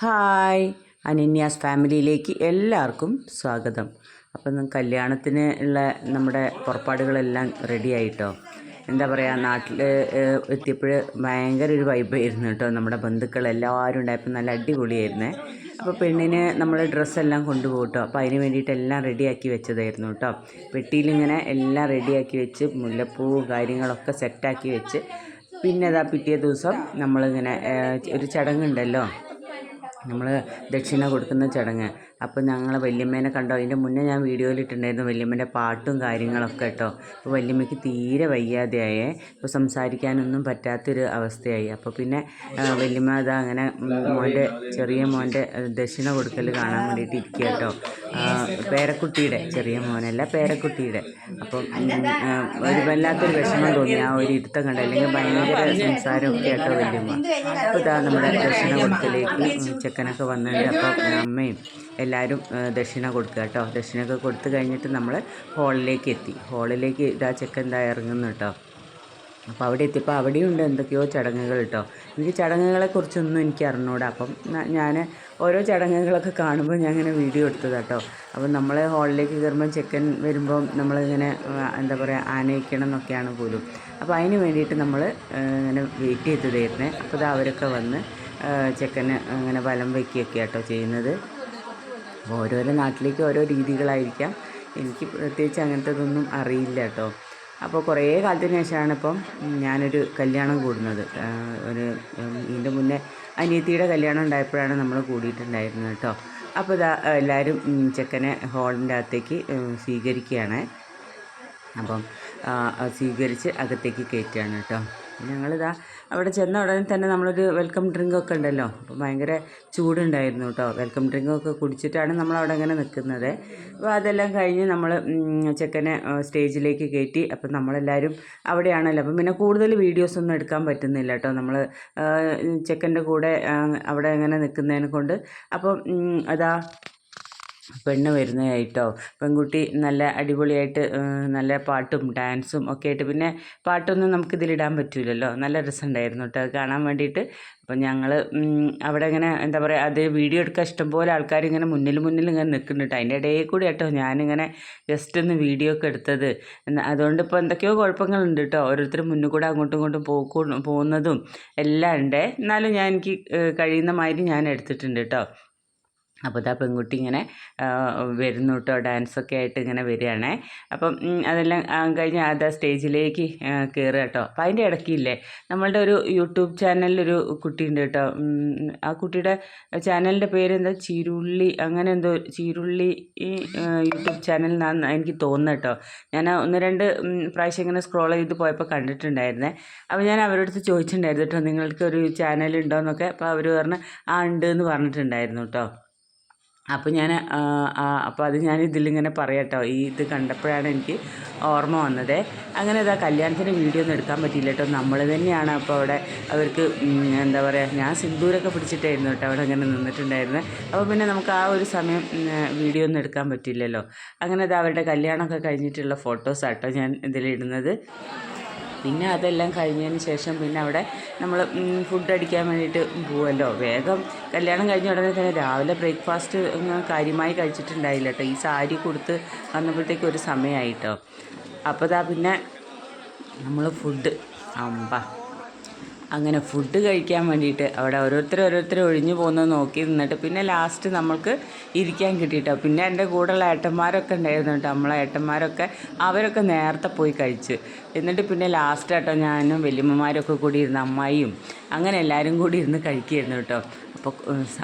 Hi, അനന്യാസ് ഫാമിലിയിലേക്ക് എല്ലാവർക്കും സ്വാഗതം. അപ്പം കല്യാണത്തിന് ഉള്ള നമ്മുടെ പുറപ്പാടുകളെല്ലാം റെഡി ആയിട്ടോ. എന്താ പറയുക, നാട്ടിൽ എത്തിയപ്പോൾ ഭയങ്കര ഒരു വൈബായിരുന്നു കേട്ടോ. നമ്മുടെ ബന്ധുക്കൾ എല്ലാവരും ഉണ്ടായപ്പോൾ നല്ല അടിപൊളിയായിരുന്നേ. അപ്പോൾ പെണ്ണിന് നമ്മൾ ഡ്രസ്സെല്ലാം കൊണ്ടുപോകും കേട്ടോ. അപ്പോൾ അതിന് വേണ്ടിയിട്ട് എല്ലാം റെഡിയാക്കി വെച്ചതായിരുന്നു കേട്ടോ. പെട്ടിയിലിങ്ങനെ എല്ലാം റെഡിയാക്കി വെച്ച് മുല്ലപ്പൂവും കാര്യങ്ങളൊക്കെ സെറ്റാക്കി വെച്ച് പിന്നെ അതാ പിറ്റേ ദിവസം നമ്മളിങ്ങനെ ഒരു ചടങ്ങുണ്ടല്ലോ, നമ്മൾ ദക്ഷിണ കൊടുക്കുന്ന ചടങ്ങ്. അപ്പോൾ ഞങ്ങൾ വല്യമ്മേനെ കണ്ടോ. അതിൻ്റെ മുന്നേ ഞാൻ വീഡിയോയിലിട്ടുണ്ടായിരുന്നു വല്യമ്മേൻ്റെ പാട്ടും കാര്യങ്ങളൊക്കെ കേട്ടോ. അപ്പോൾ വല്യമ്മയ്ക്ക് തീരെ വയ്യാതെയായേ. ഇപ്പോൾ സംസാരിക്കാനൊന്നും പറ്റാത്തൊരു അവസ്ഥയായി. അപ്പോൾ പിന്നെ വല്യമ്മ അതാ അങ്ങനെ ചെറിയ മോൻ്റെ ദക്ഷിണ കൊടുക്കൽ കാണാൻ വേണ്ടിയിട്ട് ഇരിക്കുക കേട്ടോ. പേരക്കുട്ടിയുടെ, ചെറിയ മോനല്ല പേരക്കുട്ടിയുടെ. അപ്പം ഒരു വല്ലാത്തൊരു വിഷമം തോന്നി ആ ഒരു ഇരുത്തം കണ്ട. അല്ലെങ്കിൽ ഭയങ്കര സംസാരമൊക്കെ ആട്ടോ വല്യമ്മ. അപ്പോൾ ഇതാ നമ്മുടെ ദക്ഷിണ കൊടുക്കലേക്ക് ചെക്കനൊക്കെ വന്നിട്ടുണ്ട്. അപ്പോൾ അമ്മയും എല്ലാവരും ദക്ഷിണ കൊടുക്കുക കേട്ടോ. ദക്ഷിണയൊക്കെ കൊടുത്തു കഴിഞ്ഞിട്ട് നമ്മൾ ഹാളിലേക്ക് എത്തി. ഹാളിലേക്ക് ഇതാ ചെക്കൻ എന്താ ഇറങ്ങുന്നു കേട്ടോ. അപ്പോൾ അവിടെ എത്തിയപ്പോൾ അവിടെയുണ്ട് എന്തൊക്കെയോ ചടങ്ങുകൾ കേട്ടോ. എനിക്ക് ചടങ്ങുകളെക്കുറിച്ചൊന്നും എനിക്ക് അറിഞ്ഞൂടാ. അപ്പം ഞാൻ ഓരോ ചടങ്ങുകളൊക്കെ കാണുമ്പോൾ ഞാൻ ഇങ്ങനെ വീഡിയോ എടുത്തത് കേട്ടോ. അപ്പം നമ്മൾ ഹാളിലേക്ക് കയറുമ്പോൾ ചെക്കൻ വരുമ്പം നമ്മളിങ്ങനെ എന്താ പറയുക, ആനയിക്കണം എന്നൊക്കെയാണ് പോലും. അപ്പോൾ അതിന് വേണ്ടിയിട്ട് നമ്മൾ ഇങ്ങനെ വെയിറ്റ് ചെയ്തതായിരുന്നേ. അപ്പോൾ ഇത് അവരൊക്കെ വന്ന് ചെക്കന് അങ്ങനെ വലം വയ്ക്കുകയൊക്കെ കേട്ടോ ചെയ്യുന്നത്. അപ്പോൾ ഓരോരോ നാട്ടിലേക്ക് ഓരോ രീതികളായിരിക്കാം. എനിക്ക് പ്രത്യേകിച്ച് അങ്ങനത്തതൊന്നും അറിയില്ല കേട്ടോ. അപ്പോൾ കുറേ കാലത്തിന് ശേഷമാണ് ഇപ്പം ഞാനൊരു കല്യാണം കൂടുന്നത്. ഇതിൻ്റെ മുന്നേ അനിയത്തിയുടെ കല്യാണം ഉണ്ടായപ്പോഴാണ് നമ്മൾ കൂടിയിട്ടുണ്ടായിരുന്നത് കേട്ടോ. അപ്പോൾ ഇതാ എല്ലാവരും ചെക്കനെ ഹാളിൻ്റെ അകത്തേക്ക് സ്വീകരിക്കുകയാണ്. അപ്പം സ്വീകരിച്ച് അകത്തേക്ക് കയറ്റുകയാണ് കേട്ടോ. ഞങ്ങളിതാ അവിടെ ചെന്ന ഉടനെ തന്നെ നമ്മളൊരു വെൽക്കം ഡ്രിങ്കൊക്കെ ഉണ്ടല്ലോ. അപ്പോൾ ഭയങ്കര ചൂടുണ്ടായിരുന്നു കേട്ടോ. വെൽക്കം ഡ്രിങ്കൊക്കെ കുടിച്ചിട്ടാണ് നമ്മളവിടെ അങ്ങനെ നിൽക്കുന്നത്. അപ്പോൾ അതെല്ലാം കഴിഞ്ഞ് നമ്മൾ ചെക്കനെ സ്റ്റേജിലേക്ക് കയറ്റി. അപ്പം നമ്മളെല്ലാവരും അവിടെയാണല്ലോ. അപ്പം പിന്നെ കൂടുതൽ വീഡിയോസൊന്നും എടുക്കാൻ പറ്റുന്നില്ല കേട്ടോ. നമ്മൾ ചെക്കൻ്റെ കൂടെ അവിടെ അങ്ങനെ നിൽക്കുന്നതിനെ കൊണ്ട്. അപ്പം അതാ പെണ്ണ് വരുന്നതായിട്ടോ. പെൺകുട്ടി നല്ല അടിപൊളിയായിട്ട് നല്ല പാട്ടും ഡാൻസും ഒക്കെ ആയിട്ട്. പിന്നെ പാട്ടൊന്നും നമുക്കിതിലിടാൻ പറ്റില്ലല്ലോ. നല്ല രസമുണ്ടായിരുന്നു കേട്ടോ കാണാൻ വേണ്ടിയിട്ട്. അപ്പം ഞങ്ങൾ അവിടെ ഇങ്ങനെ എന്താ പറയുക, അത് വീഡിയോ എടുക്കാൻ ഇഷ്ടംപോലെ ആൾക്കാർ ഇങ്ങനെ മുന്നിൽ ഇങ്ങനെ നിൽക്കുന്നുണ്ട്. അതിൻ്റെ ഇടയിൽ കൂടി കേട്ടോ ഞാനിങ്ങനെ ജസ്റ്റ് ഒന്ന് വീഡിയോ ഒക്കെ എടുത്തത്. അതുകൊണ്ട് ഇപ്പോൾ എന്തൊക്കെയോ കുഴപ്പങ്ങളുണ്ട് കേട്ടോ. ഓരോരുത്തർ മുന്നിൽ കൂടെ അങ്ങോട്ടും ഇങ്ങോട്ടും പോകുന്നതും എല്ലാം ഉണ്ട്. എന്നാലും എനിക്ക് കഴിയുന്ന മാതിരി ഞാൻ എടുത്തിട്ടുണ്ട് കേട്ടോ. അപ്പോൾ ഇതാ പെൺകുട്ടി ഇങ്ങനെ വരുന്നു കേട്ടോ. ഡാൻസൊക്കെ ആയിട്ട് ഇങ്ങനെ വരികയാണേ. അപ്പം അതെല്ലാം കഴിഞ്ഞ് അതാ സ്റ്റേജിലേക്ക് കയറുക കേട്ടോ. അപ്പം അതിൻ്റെ ഇടയ്ക്കില്ലേ, നമ്മളുടെ ഒരു യൂട്യൂബ് ചാനലിലൊരു കുട്ടിയുണ്ട് കേട്ടോ. ആ കുട്ടിയുടെ ചാനലിൻ്റെ പേരെന്താ, ചീരുള്ളി അങ്ങനെ എന്തോ, ചീരുള്ളി യൂട്യൂബ് ചാനൽ എന്നാണ് എനിക്ക് തോന്നുന്നത് കേട്ടോ. ഞാൻ ഒന്ന് രണ്ട് പ്രാവശ്യം ഇങ്ങനെ സ്ക്രോൾ ചെയ്ത് പോയപ്പോൾ കണ്ടിട്ടുണ്ടായിരുന്നേ. അപ്പോൾ ഞാൻ അവരുടെ അടുത്ത് ചോദിച്ചിട്ടുണ്ടായിരുന്നു കേട്ടോ, നിങ്ങൾക്ക് ഒരു ചാനൽ ഉണ്ടോയെന്നൊക്കെ. അപ്പോൾ അവർ പറഞ്ഞ് ഉണ്ട് എന്ന് പറഞ്ഞിട്ടുണ്ടായിരുന്നു കേട്ടോ. അപ്പോൾ അത് ഞാൻ ഇതിലിങ്ങനെ പറയാം കേട്ടോ. ഇത് കണ്ടപ്പോഴാണ് എനിക്ക് ഓർമ്മ വന്നത്. അങ്ങനെ ഇതാ കല്യാണത്തിന് വീഡിയോ ഒന്നും എടുക്കാൻ പറ്റിയില്ല കേട്ടോ. നമ്മൾ തന്നെയാണ് അപ്പോൾ അവിടെ അവർക്ക് എന്താ പറയുക, ഞാൻ സിന്ദൂരൊക്കെ പിടിച്ചിട്ടായിരുന്നു കേട്ടോ അവിടെ അങ്ങനെ നിന്നിട്ടുണ്ടായിരുന്നത്. അപ്പോൾ പിന്നെ നമുക്ക് ആ ഒരു സമയം വീഡിയോ ഒന്നും എടുക്കാൻ പറ്റില്ലല്ലോ. അങ്ങനെ ഇത് അവരുടെ കല്യാണമൊക്കെ കഴിഞ്ഞിട്ടുള്ള ഫോട്ടോസാട്ടോ ഞാൻ ഇതിലിടുന്നത്. പിന്നെ അതെല്ലാം കഴിഞ്ഞതിന് ശേഷം പിന്നെ അവിടെ നമ്മൾ ഫുഡ് അടിക്കാൻ വേണ്ടിയിട്ട് പോവുമല്ലോ. വേഗം കല്യാണം കഴിഞ്ഞ ഉടനെ തന്നെ രാവിലെ ബ്രേക്ക്ഫാസ്റ്റ് കാര്യമായി കഴിച്ചിട്ടുണ്ടായില്ല കേട്ടോ. ഈ സാരി കൊടുത്ത് വന്നപ്പോഴത്തേക്ക് ഒരു സമയമായിട്ടോ. അപ്പോൾ പിന്നെ നമ്മൾ ഫുഡ് അങ്ങനെ ഫുഡ് കഴിക്കാൻ വേണ്ടിയിട്ട് അവിടെ ഓരോരുത്തർ ഒഴിഞ്ഞു പോകുന്നത് നോക്കി നിന്നിട്ട് പിന്നെ ലാസ്റ്റ് നമ്മൾക്ക് ഇരിക്കാൻ കിട്ടിയിട്ടോ. പിന്നെ എൻ്റെ കൂടെയുള്ള ഏട്ടന്മാരൊക്കെ ഉണ്ടായിരുന്നു കേട്ടോ. നമ്മളെ ഏട്ടന്മാരൊക്കെ അവരൊക്കെ നേരത്തെ പോയി കഴിച്ച്. എന്നിട്ട് പിന്നെ ലാസ്റ്റ് കേട്ടോ ഞാനും വല്യമ്മമാരൊക്കെ കൂടി ഇരുന്ന്, അമ്മായിയും അങ്ങനെ എല്ലാവരും കൂടി ഇരുന്ന് കഴിക്കുമായിരുന്നു കേട്ടോ. അപ്പോൾ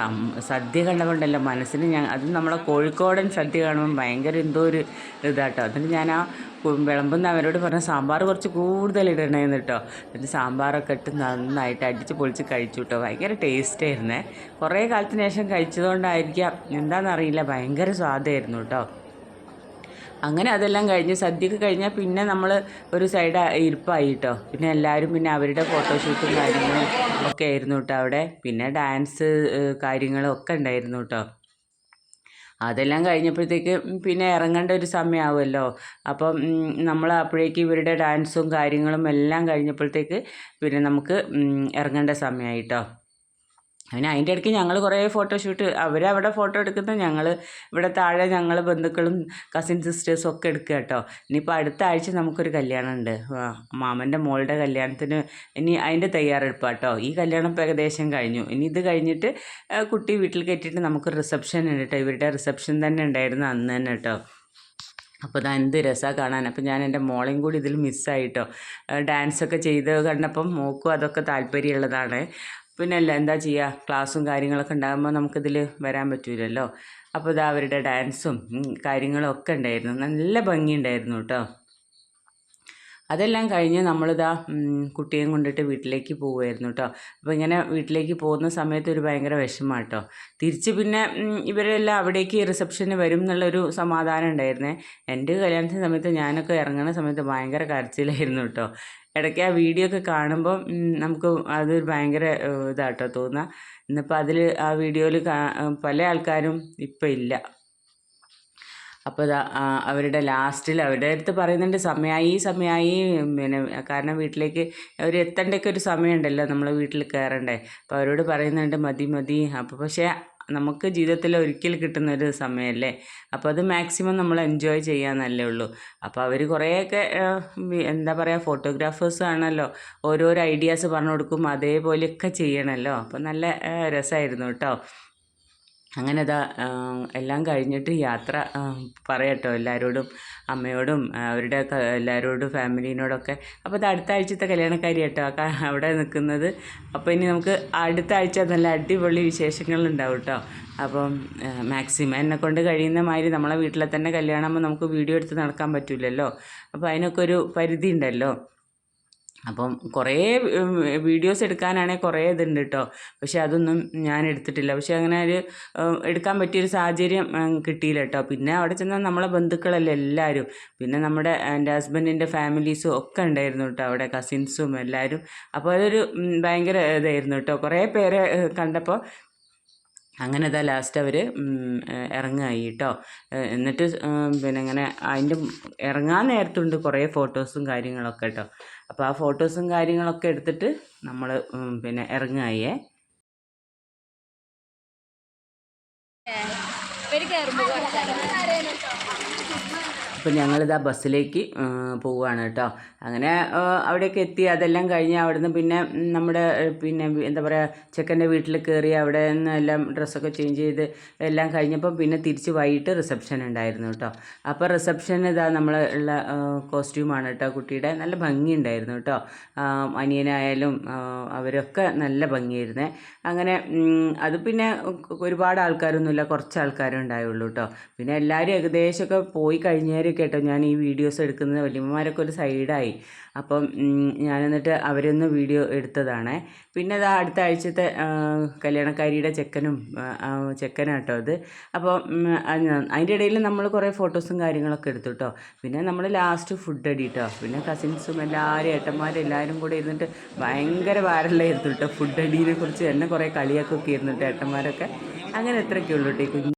സദ്യ കണ്ടുകൊണ്ടല്ലോ മനസ്സിന് അത് നമ്മളെ കോഴിക്കോടൻ സദ്യ കാണുമ്പോൾ ഭയങ്കര എന്തോ ഒരു ഇതാട്ടോ. എന്നിട്ട് ഞാൻ ആ വിളമ്പുന്ന അവരോട് പറഞ്ഞ സാമ്പാർ കുറച്ച് കൂടുതൽ ഇടണേന്ന് കേട്ടോ. എന്നിട്ട് സാമ്പാറൊക്കെ ഇട്ട് നന്നായിട്ട് അടിച്ച് പൊളിച്ച് കഴിച്ചു കേട്ടോ. ഭയങ്കര ടേസ്റ്റായിരുന്നേ. കുറേ കാലത്തിന് ശേഷം കഴിച്ചതുകൊണ്ടായിരിക്കാം എന്താണെന്നറിയില്ല, ഭയങ്കര സ്വാദായിരുന്നു കേട്ടോ. അങ്ങനെ അതെല്ലാം കഴിഞ്ഞ് സദ്യയൊക്കെ കഴിഞ്ഞാൽ പിന്നെ നമ്മൾ ഒരു സൈഡ് ഇരിപ്പായി കേട്ടോ. പിന്നെ എല്ലാവരും പിന്നെ അവരുടെ ഫോട്ടോഷൂട്ടും കാര്യങ്ങളും ഒക്കെ ആയിരുന്നു കേട്ടോ അവിടെ. പിന്നെ ഡാൻസ് കാര്യങ്ങളും ഒക്കെ ഉണ്ടായിരുന്നു കേട്ടോ. അതെല്ലാം കഴിഞ്ഞപ്പോഴത്തേക്ക് പിന്നെ ഇറങ്ങേണ്ട ഒരു സമയമാവുമല്ലോ. അപ്പം നമ്മൾ അപ്പോഴേക്ക് ഇവരുടെ ഡാൻസും കാര്യങ്ങളും എല്ലാം കഴിഞ്ഞപ്പോഴത്തേക്ക് പിന്നെ നമുക്ക് ഇറങ്ങേണ്ട സമയമായി കേട്ടോ. പിന്നെ അതിൻ്റെ ഇടയ്ക്ക് ഞങ്ങൾ കുറേ ഫോട്ടോഷൂട്ട് അവരവിടെ ഫോട്ടോ എടുക്കുന്നത് ഞങ്ങൾ ഇവിടെ താഴെ ഞങ്ങൾ ബന്ധുക്കളും കസിൻ സിസ്റ്റേഴ്സും ഒക്കെ എടുക്കുക കേട്ടോ. ഇനിയിപ്പോൾ അടുത്ത ആഴ്ച നമുക്കൊരു കല്യാണം ഉണ്ട്, മാമൻ്റെ മോളുടെ കല്യാണത്തിന്. ഇനി അതിൻ്റെ തയ്യാറെടുപ്പാണ് കേട്ടോ. ഈ കല്യാണം ഇപ്പോൾ ഏകദേശം കഴിഞ്ഞു. ഇനി ഇത് കഴിഞ്ഞിട്ട് കുട്ടി വീട്ടിൽ കയറ്റിയിട്ട് നമുക്കൊരു റിസപ്ഷൻ ഉണ്ട് കേട്ടോ. ഇവരുടെ റിസപ്ഷൻ തന്നെ ഉണ്ടായിരുന്നു അന്ന് തന്നെ കേട്ടോ. അപ്പോൾ അത് എന്ത് രസമാണ് കാണാൻ. അപ്പോൾ ഞാൻ എൻ്റെ മോളെയും കൂടി ഇതിൽ മിസ്സായിട്ടോ. ഡാൻസൊക്കെ ചെയ്ത് കണ്ടപ്പം മോക്കും അതൊക്കെ താല്പര്യമുള്ളതാണ്. പിന്നെ അല്ല എന്താ ചെയ്യുക, ക്ലാസ്സും കാര്യങ്ങളൊക്കെ ഉണ്ടാകുമ്പോൾ നമുക്കിതിൽ വരാൻ പറ്റില്ലല്ലോ. അപ്പോൾ ഇതാ അവരുടെ ഡാൻസും കാര്യങ്ങളും ഒക്കെ ഉണ്ടായിരുന്നു, നല്ല ഭംഗിയുണ്ടായിരുന്നു കേട്ടോ. അതെല്ലാം കഴിഞ്ഞ് നമ്മളിതാ കുട്ടിയെ കൊണ്ടിട്ട് വീട്ടിലേക്ക് പോവുമായിരുന്നു കേട്ടോ. അപ്പോൾ ഇങ്ങനെ വീട്ടിലേക്ക് പോകുന്ന സമയത്ത് ഒരു ഭയങ്കര വിഷമമാണ് കേട്ടോ. തിരിച്ച് പിന്നെ ഇവരെല്ലാം അവിടേക്ക് റിസപ്ഷന് വരും എന്നുള്ളൊരു സമാധാനം ഉണ്ടായിരുന്നേ. എൻ്റെ കല്യാണത്തിൻ്റെ സമയത്ത് ഞാനൊക്കെ ഇറങ്ങുന്ന സമയത്ത് ഭയങ്കര കരച്ചിലായിരുന്നു കേട്ടോ. ഇടയ്ക്ക് ആ വീഡിയോ ഒക്കെ കാണുമ്പോൾ നമുക്ക് അതൊരു ഭയങ്കര ഇതാട്ടോ തോന്നുക. ഇന്നിപ്പോൾ അതിൽ ആ വീഡിയോയിൽ പല ആൾക്കാരും ഇപ്പം ഇല്ല. അപ്പോൾ അവരുടെ ലാസ്റ്റിൽ അവരുടെ അടുത്ത് പറയുന്നുണ്ട് സമയമായി. പിന്നെ കാരണം വീട്ടിലേക്ക് അവർ എത്തേണ്ടൊക്കെ ഒരു സമയമുണ്ടല്ലോ, നമ്മൾ വീട്ടിൽ കയറണ്ടേ. അപ്പോൾ അവരോട് പറയുന്നുണ്ട് മതി. അപ്പോൾ പക്ഷേ നമുക്ക് ജീവിതത്തിൽ ഒരിക്കൽ കിട്ടുന്നൊരു സമയമല്ലേ, അപ്പോൾ അത് മാക്സിമം നമ്മൾ എൻജോയ് ചെയ്യാമെന്നല്ലേ ഉള്ളൂ. അപ്പോൾ അവർ കുറേയൊക്കെ എന്താ പറയുക, ഫോട്ടോഗ്രാഫേഴ്സ് ആണല്ലോ, ഓരോരോ ഐഡിയാസ് പറഞ്ഞു കൊടുക്കും, അതേപോലെയൊക്കെ ചെയ്യണമല്ലോ. അപ്പോൾ നല്ല രസമായിരുന്നു കേട്ടോ. അങ്ങനെ എല്ലാം കഴിഞ്ഞിട്ട് യാത്ര പറയട്ടോ എല്ലാവരോടും, അമ്മയോടും അവരുടെ എല്ലാവരോടും ഫാമിലീനോടൊക്കെ. അപ്പോൾ അത് അടുത്ത ആഴ്ചത്തെ കല്യാണക്കാരി കേട്ടോ അവിടെ നിൽക്കുന്നത്. അപ്പോൾ ഇനി നമുക്ക് അടുത്ത ആഴ്ച നല്ല അടിപൊളി വിശേഷങ്ങളുണ്ടാവും കേട്ടോ. അപ്പം മാക്സിമം എന്നെക്കൊണ്ട് കഴിയുന്ന മാതിരി നമ്മളെ വീട്ടിലെ തന്നെ കല്യാണമാകുമ്പോൾ നമുക്ക് വീഡിയോ എടുത്ത് നടക്കാൻ പറ്റില്ലല്ലോ. അപ്പോൾ അതിനൊക്കെ ഒരു പരിധി ഉണ്ടല്ലോ. അപ്പം കുറേ വീഡിയോസ് എടുക്കാനാണെങ്കിൽ കുറേ ഇതുണ്ട് കേട്ടോ. പക്ഷെ അതൊന്നും ഞാൻ എടുത്തിട്ടില്ല. പക്ഷെ അങ്ങനെ ഒരു എടുക്കാൻ പറ്റിയൊരു സാഹചര്യം കിട്ടിയില്ല കേട്ടോ. പിന്നെ അവിടെ ചെന്നാൽ നമ്മളെ ബന്ധുക്കളല്ലേ എല്ലാവരും, പിന്നെ നമ്മുടെ എൻ്റെ ഹസ്ബൻഡിൻ്റെ ഫാമിലീസും ഒക്കെ ഉണ്ടായിരുന്നു കേട്ടോ അവിടെ, കസിൻസും എല്ലാവരും. അപ്പോൾ അതൊരു ഭയങ്കര ഇതായിരുന്നു കേട്ടോ. കുറേ പേരെ കണ്ടപ്പോൾ അങ്ങനെ ലാസ്റ്റ് അവർ ഇറങ്ങായി കേട്ടോ. എന്നിട്ട് പിന്നെ ഇങ്ങനെ അതിൻ്റെ ഇറങ്ങാൻ നേരത്തുണ്ട് കുറേ ഫോട്ടോസും കാര്യങ്ങളൊക്കെ കേട്ടോ. അപ്പോൾ ആ ഫോട്ടോസും കാര്യങ്ങളൊക്കെ എടുത്തിട്ട് നമ്മൾ പിന്നെ ഇറങ്ങായേ. അപ്പോൾ ഞങ്ങളിതാ ബസ്സിലേക്ക് പോവുകയാണ് കേട്ടോ. അങ്ങനെ അവിടേക്ക് എത്തി. അതെല്ലാം കഴിഞ്ഞ് അവിടുന്ന് പിന്നെ നമ്മുടെ പിന്നെ എന്താ പറയുക, ചെക്കൻ്റെ വീട്ടിൽ കയറി അവിടെ നിന്ന് എല്ലാം ഡ്രസ്സൊക്കെ ചേഞ്ച് ചെയ്ത് എല്ലാം കഴിഞ്ഞപ്പോൾ പിന്നെ തിരിച്ച് വൈകിട്ട് റിസപ്ഷൻ ഉണ്ടായിരുന്നു കേട്ടോ. അപ്പോൾ റിസപ്ഷൻ നമ്മൾ ഉള്ള കോസ്റ്റ്യൂമാണ് കേട്ടോ കുട്ടിയുടെ. നല്ല ഭംഗിയുണ്ടായിരുന്നു കേട്ടോ. അനിയനായാലും അവരൊക്കെ നല്ല ഭംഗിയായിരുന്നേ. അങ്ങനെ അത് പിന്നെ ഒരുപാട് ആൾക്കാരൊന്നുമില്ല, കുറച്ച് ആൾക്കാരും ഉണ്ടായുള്ളൂ കേട്ടോ. പിന്നെ എല്ലാവരും ഏകദേശമൊക്കെ പോയി കഴിഞ്ഞവരൊക്കെ കേട്ടോ ഞാൻ ഈ വീഡിയോസ് എടുക്കുന്നത്. വല്യമ്മമാരൊക്കെ ഒരു സൈഡായി. അപ്പം ഞാൻ എന്നിട്ട് അവരൊന്ന് വീഡിയോ എടുത്തതാണ്. പിന്നെ അടുത്ത ആഴ്ചത്തെ കല്യാണക്കാരിയുടെ ചെക്കനാട്ടോ അത്. അപ്പോൾ അതിൻ്റെ ഇടയിൽ നമ്മൾ കുറേ ഫോട്ടോസും കാര്യങ്ങളൊക്കെ എടുത്തു കേട്ടോ. പിന്നെ നമ്മൾ ലാസ്റ്റ് ഫുഡ് അടി കേട്ടോ. പിന്നെ കസിൻസും എല്ലാവരും ഏട്ടന്മാരും എല്ലാവരും കൂടെ ഇരുന്നിട്ട് ഭയങ്കര വൈറലായിരുന്നു കേട്ടോ. ഫുഡ് അടീനെ കുറിച്ച് എന്നെ കുറേ കളിയാക്കൊക്കെ ഇരുന്നിട്ട് ഏട്ടന്മാരൊക്കെ. അങ്ങനെ എത്രയൊക്കെ ഉള്ളൂ കേട്ടോ.